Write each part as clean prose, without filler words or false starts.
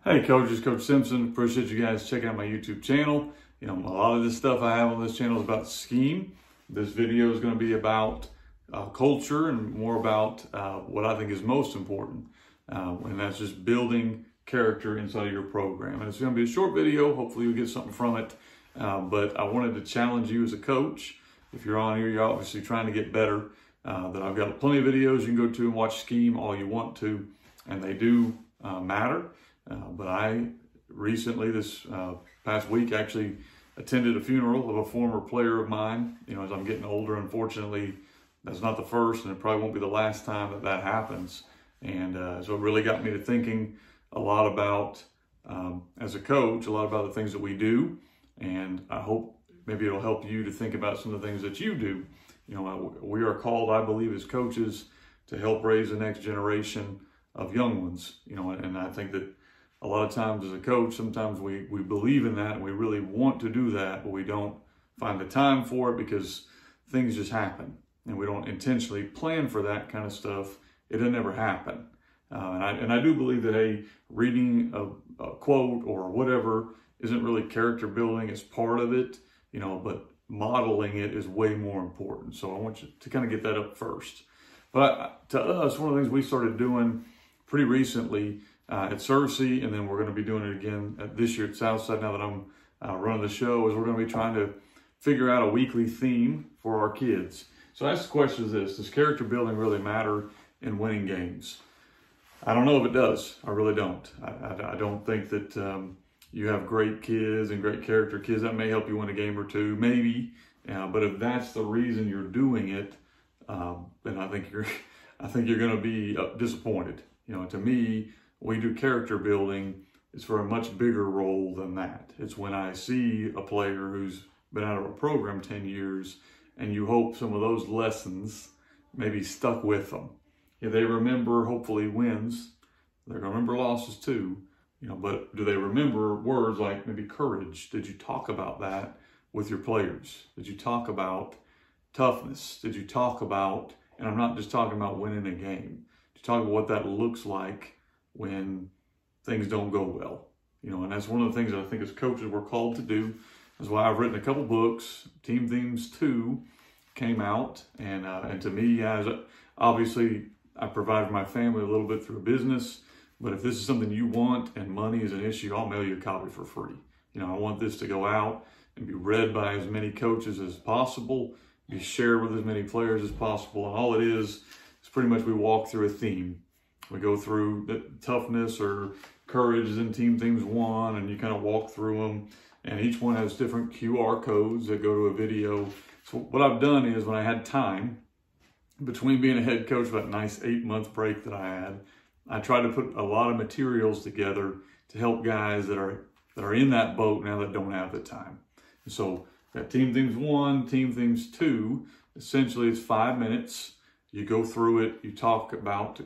Hey coaches, Coach Simpson. Appreciate you guys checking out my YouTube channel. A lot of this stuff I have on this channel is about scheme. This video is going to be about culture and more about what I think is most important. And that's just building character inside of your program. And it's going to be a short video. Hopefully you'll get something from it. But I wanted to challenge you as a coach. If you're on here, you're obviously trying to get better. That I've got plenty of videos you can go to and watch scheme all you want to. And they do matter. But I recently, this past week, actually attended a funeral of a former player of mine. As I'm getting older, unfortunately, that's not the first, and it probably won't be the last time that that happens. And so it really got me to thinking a lot about, as a coach, a lot about the things that we do. And I hope maybe it'll help you to think about some of the things that you do. We are called, I believe, as coaches to help raise the next generation of young ones. And I think that a lot of times as a coach, sometimes we believe in that and we really want to do that, but we don't find the time for it because things just happen and we don't intentionally plan for that kind of stuff. It doesn't ever happen. And I do believe that, hey, reading a quote or whatever isn't really character building. It's part of it, but modeling it is way more important. So I want you to kind of get that up first. But to us, one of the things we started doing pretty recently at Searcy, and then we're going to be doing it again this year at Southside now that I'm running the show, is we're going to be trying to figure out a weekly theme for our kids. So I ask the question is this: does character building really matter in winning games? I don't know if it does. I really don't. I don't think that you have great kids and great character kids. That may help you win a game or two, maybe. But if that's the reason you're doing it, then I think you're going to be disappointed. To me, we do character building is for a much bigger role than that. It's when I see a player who's been out of a program 10 years and you hope some of those lessons maybe stuck with them. They remember, hopefully, wins. They're going to remember losses too. But do they remember words like maybe courage? Did you talk about that with your players? Did you talk about toughness? Did you talk about, and I'm not just talking about winning a game, did you talk about what that looks like when things don't go well? And that's one of the things that I think as coaches we're called to do. That's why I've written a couple books. Team Themes 2 came out, and to me, obviously I provide my family a little bit through a business, but if this is something you want and money is an issue, I'll mail you a copy for free. I want this to go out and be read by as many coaches as possible, be shared with as many players as possible, and all it is pretty much we walk through a theme. We go through the toughness or courage is in Team Themes 1, and you kind of walk through them. And each one has different QR codes that go to a video. So what I've done is when I had time, between being a head coach, about a nice 8-month break that I had, I tried to put a lot of materials together to help guys that are in that boat now that don't have the time. And so got Team Themes 1, Team Themes 2. Essentially, it's 5 minutes. You go through it, you talk about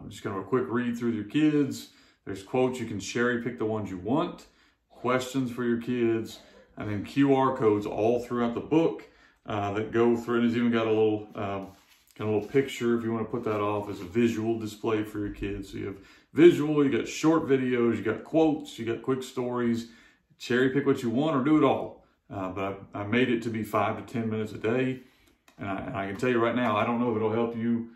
just kind of a quick read through your kids. There's quotes, you can cherry pick the ones you want, questions for your kids, and then QR codes all throughout the book that go through. And it's even got a little kind of little picture if you want to put that off as a visual display for your kids. So you have visual, you got short videos, you got quotes, you got quick stories. Cherry pick what you want or do it all. But I made it to be 5 to 10 minutes a day. And I can tell you right now, I don't know if it'll help you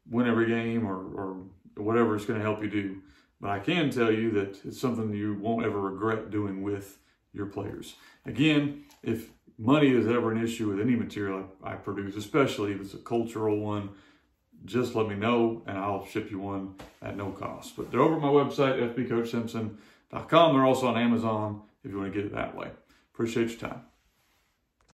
win every game or whatever it's going to help you do. But I can tell you that it's something you won't ever regret doing with your players. Again, if money is ever an issue with any material I produce, especially if it's a cultural one, just let me know and I'll ship you one at no cost. But they're over at my website, fbcoachsimpson.com. They're also on Amazon if you want to get it that way. Appreciate your time.